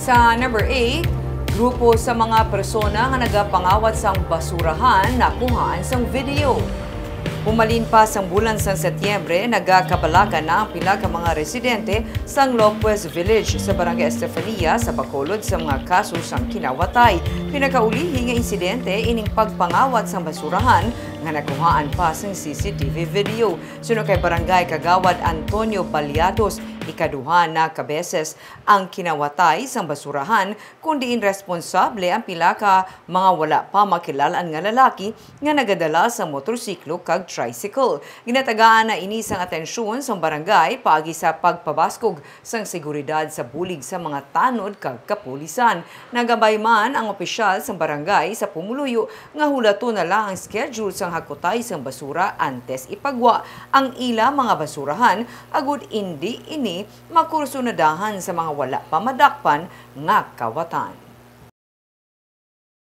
Sa number A, grupo sa mga persona nga nagapangawat sang basurahan nakuhaan sang video. Pumalin pa sang bulan sa Setyembre, nagakabalakan na ang pila ka mga residente sang Lopez Village sa Barangay Estefania sa Bacolod sa mga kaso sang kinawatay. Pinakaulihi nga insidente ining pagpangawat sang basurahan nga nakuhaan pa sang CCTV video. Suno kay Barangay Kagawad Antonio Baliados, ikaduha na kabeses ang kinawatay sang basurahan kundi irresponsable ang pila ka mga wala pa makilalaan nga lalaki nga nagadala sa motorsiklo kag tricycle. Ginatagaan na ini sang atensyon sang barangay paagi sa pagpabaskog sang seguridad sa bulig sa mga tanod kag kapulisan. Nagabay man ang opisyal sang barangay sa pumuluyo nga hulato na lang ang schedule sang hakutay sang basura antes ipagwa ang ila mga basurahan agud indi ini makursunadahan sa mga wala pamadakpan nga kawatan.